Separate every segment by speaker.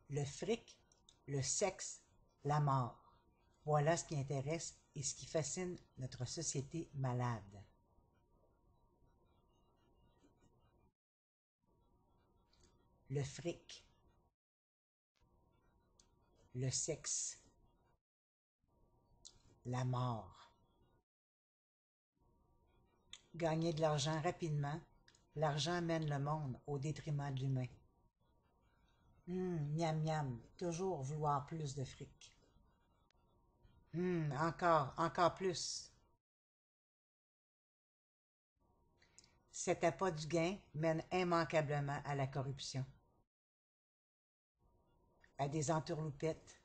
Speaker 1: Le fric, le sexe, la mort. Voilà ce qui intéresse et ce qui fascine notre société malade. Le fric, le sexe, la mort. Gagner de l'argent rapidement, l'argent mène le monde au détriment de l'humain. Miam miam, toujours vouloir plus de fric. Encore plus. Cet appât du gain mène immanquablement à la corruption, à des entourloupettes,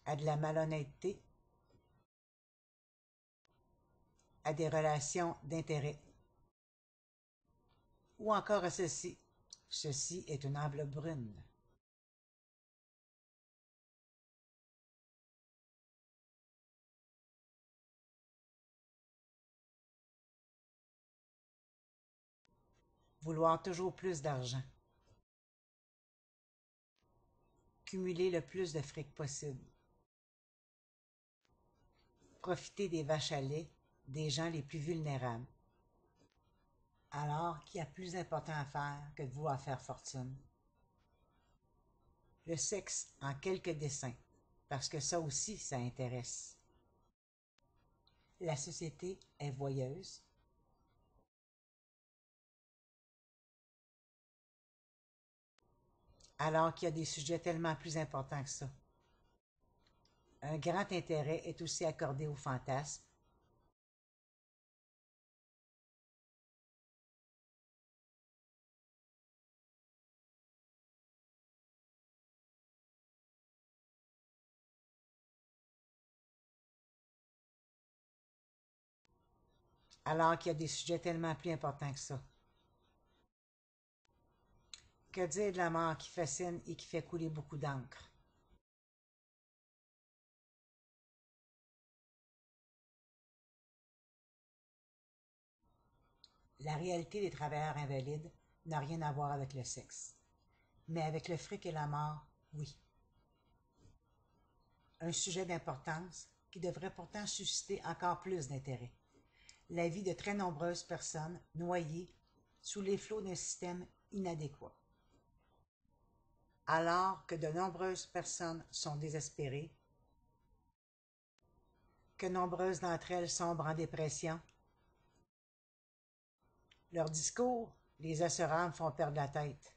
Speaker 1: à de la malhonnêteté, à des relations d'intérêt, ou encore à ceci. Ceci est une enveloppe brune. Vouloir toujours plus d'argent. Cumuler le plus de fric possible. Profiter des vaches à lait des gens les plus vulnérables. Alors qu'il y a plus important à faire que de vouloir faire fortune. Le sexe en quelques dessins, parce que ça aussi, ça intéresse. La société est voyeuse. Alors qu'il y a des sujets tellement plus importants que ça. Un grand intérêt est aussi accordé au fantasme. Alors qu'il y a des sujets tellement plus importants que ça. Que dire de la mort qui fascine et qui fait couler beaucoup d'encre? La réalité des travailleurs invalides n'a rien à voir avec le sexe. Mais avec le fric et la mort, oui. Un sujet d'importance qui devrait pourtant susciter encore plus d'intérêt. La vie de très nombreuses personnes noyées sous les flots d'un système inadéquat. Alors que de nombreuses personnes sont désespérées, que nombreuses d'entre elles sombrent en dépression, leurs discours, les assureurs font perdre la tête.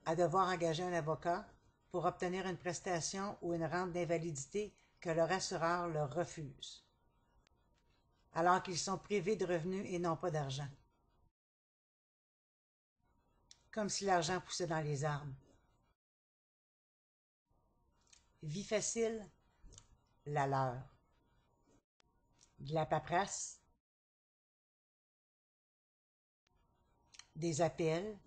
Speaker 1: À devoir engager un avocat pour obtenir une prestation ou une rente d'invalidité que leur assureur leur refuse, alors qu'ils sont privés de revenus et non pas d'argent. Comme si l'argent poussait dans les arbres. Vie facile, la leur. De la paperasse, des appels,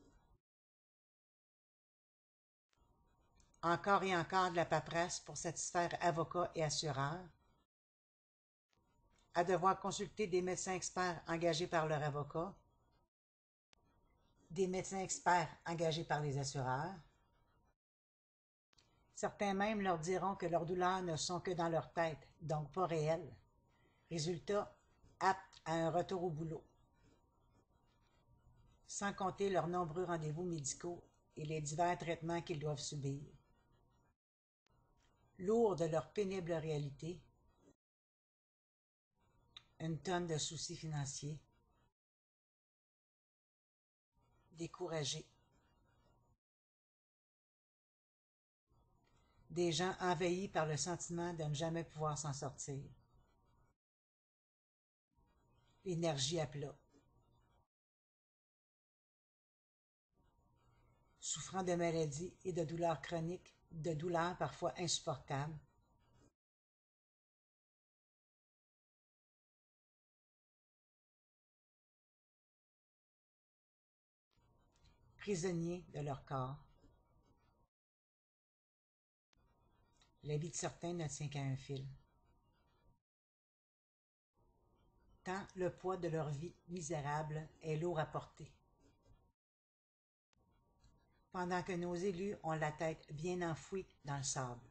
Speaker 1: encore et encore de la paperasse pour satisfaire avocats et assureurs, à devoir consulter des médecins experts engagés par leur avocat, des médecins experts engagés par les assureurs. Certains même leur diront que leurs douleurs ne sont que dans leur tête, donc pas réelles. Résultat, aptes à un retour au boulot. Sans compter leurs nombreux rendez-vous médicaux et les divers traitements qu'ils doivent subir. Lourds de leur pénible réalité, une tonne de soucis financiers, découragés. Des gens envahis par le sentiment de ne jamais pouvoir s'en sortir. L'énergie à plat. Souffrant de maladies et de douleurs chroniques, de douleurs parfois insupportables. Prisonniers de leur corps. La vie de certains ne tient qu'à un fil. Tant le poids de leur vie misérable est lourd à porter. pendant que nos élus ont la tête bien enfouie dans le sable.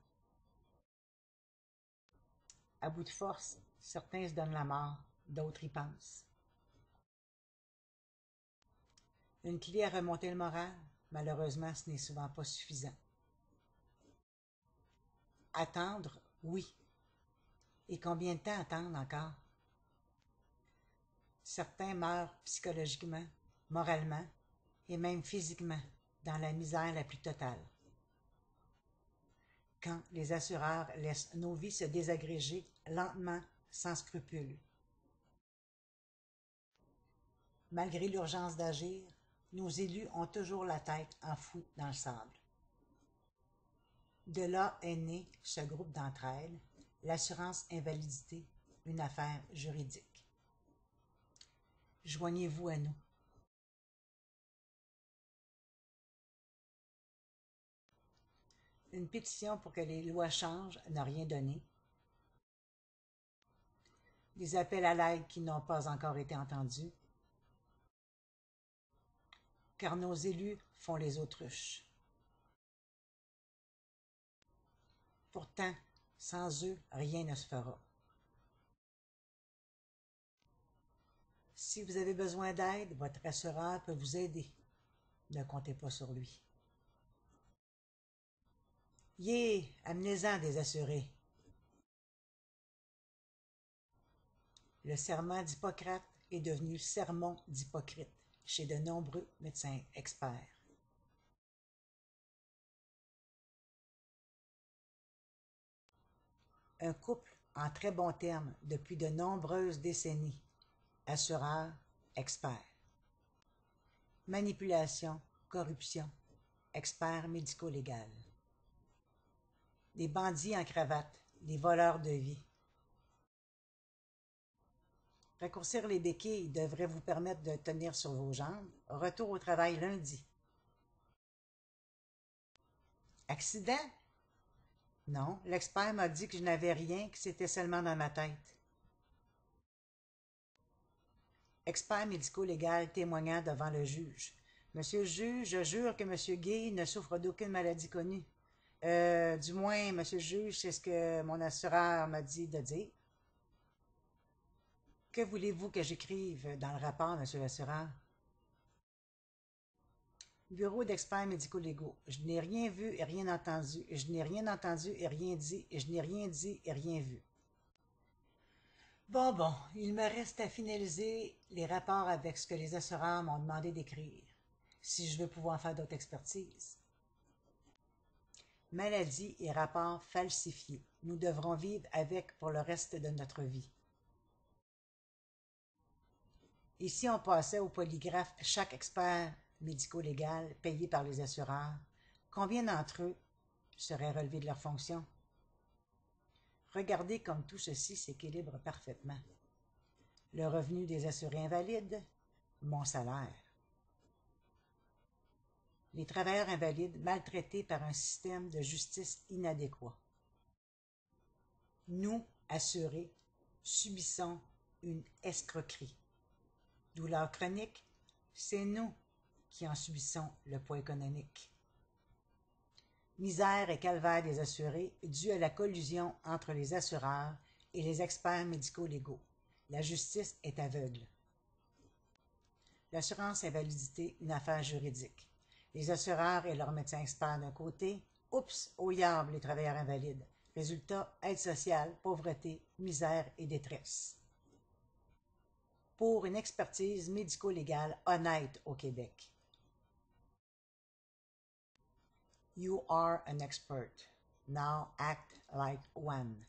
Speaker 1: À bout de force, certains se donnent la mort, d'autres y pensent. Une clé à remonter le moral, malheureusement, ce n'est souvent pas suffisant. Attendre, oui. Et combien de temps attendre encore? Certains meurent psychologiquement, moralement et même physiquement dans la misère la plus totale. Quand les assureurs laissent nos vies se désagréger lentement, sans scrupule. Malgré l'urgence d'agir, nos élus ont toujours la tête enfouie dans le sable. De là est né ce groupe d'entraide, l'assurance invalidité, une affaire juridique. Joignez-vous à nous. Une pétition pour que les lois changent n'a rien donné. Des appels à l'aide qui n'ont pas encore été entendus. Car nos élus font les autruches. Pourtant, sans eux, rien ne se fera. Si vous avez besoin d'aide, votre assureur peut vous aider. Ne comptez pas sur lui. Yeah, amenez-en des assurés. Le serment d'Hippocrate est devenu sermon d'Hypocrite chez de nombreux médecins experts. Un couple en très bons termes depuis de nombreuses décennies. Assureur, expert. Manipulation, corruption, expert médico-légal. Des bandits en cravate, des voleurs de vie. Raccourcir les béquilles devrait vous permettre de tenir sur vos jambes. Retour au travail lundi. Accident? Non, l'expert m'a dit que je n'avais rien, que c'était seulement dans ma tête. Expert médico-légal témoignant devant le juge. Monsieur le juge, je jure que Monsieur Gay ne souffre d'aucune maladie connue. Du moins, Monsieur le juge, c'est ce que mon assureur m'a dit de dire. Que voulez-vous que j'écrive dans le rapport, Monsieur l'assureur? Bureau d'experts médico-légaux. Je n'ai rien vu et rien entendu. Je n'ai rien entendu et rien dit. Et je n'ai rien dit et rien vu. Bon, il me reste à finaliser les rapports avec ce que les assureurs m'ont demandé d'écrire, si je veux pouvoir faire d'autres expertises. Maladie et rapports falsifiés. Nous devrons vivre avec pour le reste de notre vie. Et si on passait au polygraphe chaque expert médico-légal payé par les assureurs, combien d'entre eux seraient relevés de leurs fonctions? Regardez comme tout ceci s'équilibre parfaitement. Le revenu des assurés invalides, mon salaire. Les travailleurs invalides maltraités par un système de justice inadéquat. Nous, assurés, subissons une escroquerie. Douleur chronique, c'est nous qui en subissons le poids économique. Misère et calvaire des assurés dû à la collusion entre les assureurs et les experts médico-légaux. La justice est aveugle. L'assurance invalidité, une affaire juridique. Les assureurs et leurs médecins experts d'un côté, oups, au diable les travailleurs invalides. Résultat, aide sociale, pauvreté, misère et détresse. Pour une expertise médico-légale honnête au Québec. You are an expert. Now act like one.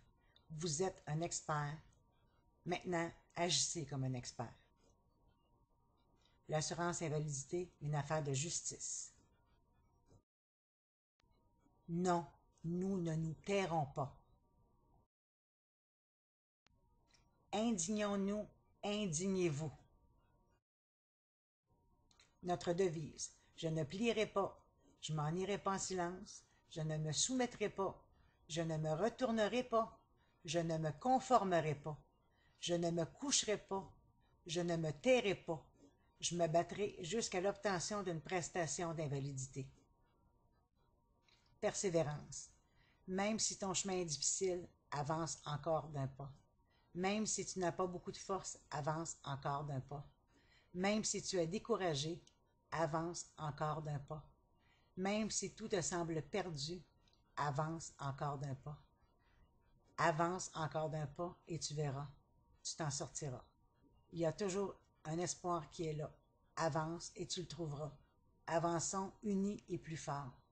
Speaker 1: Vous êtes un expert. Maintenant, agissez comme un expert. L'assurance invalidité, une affaire de justice. Non, nous ne nous tairons pas. Indignons-nous, indignez-vous. Notre devise, je ne plierai pas, je m'en irai pas en silence, je ne me soumettrai pas, je ne me retournerai pas, je ne me conformerai pas, je ne me coucherai pas, je ne me tairai pas, je me battrai jusqu'à l'obtention d'une prestation d'invalidité. persévérance. Même si ton chemin est difficile, avance encore d'un pas. Même si tu n'as pas beaucoup de force, avance encore d'un pas. Même si tu es découragé, avance encore d'un pas. Même si tout te semble perdu, avance encore d'un pas. Avance encore d'un pas et tu verras, tu t'en sortiras. Il y a toujours un espoir qui est là. Avance et tu le trouveras. Avançons unis et plus forts.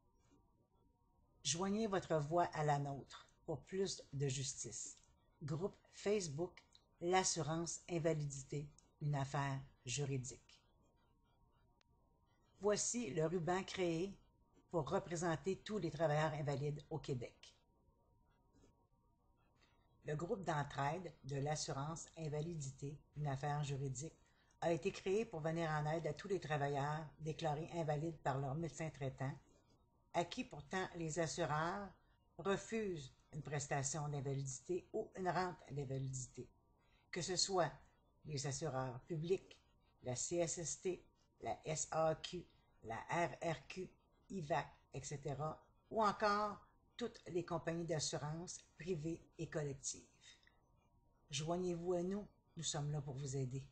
Speaker 1: Joignez votre voix à la nôtre pour plus de justice. Groupe Facebook, l'assurance invalidité, une affaire juridique. Voici le ruban créé pour représenter tous les travailleurs invalides au Québec. Le groupe d'entraide de l'assurance invalidité, une affaire juridique, a été créé pour venir en aide à tous les travailleurs déclarés invalides par leur médecin traitant, à qui pourtant les assureurs refusent une prestation d'invalidité ou une rente d'invalidité, que ce soit les assureurs publics, la CSST, la SAQ, la RRQ, IVAC, etc., ou encore toutes les compagnies d'assurance privées et collectives. Joignez-vous à nous, nous sommes là pour vous aider.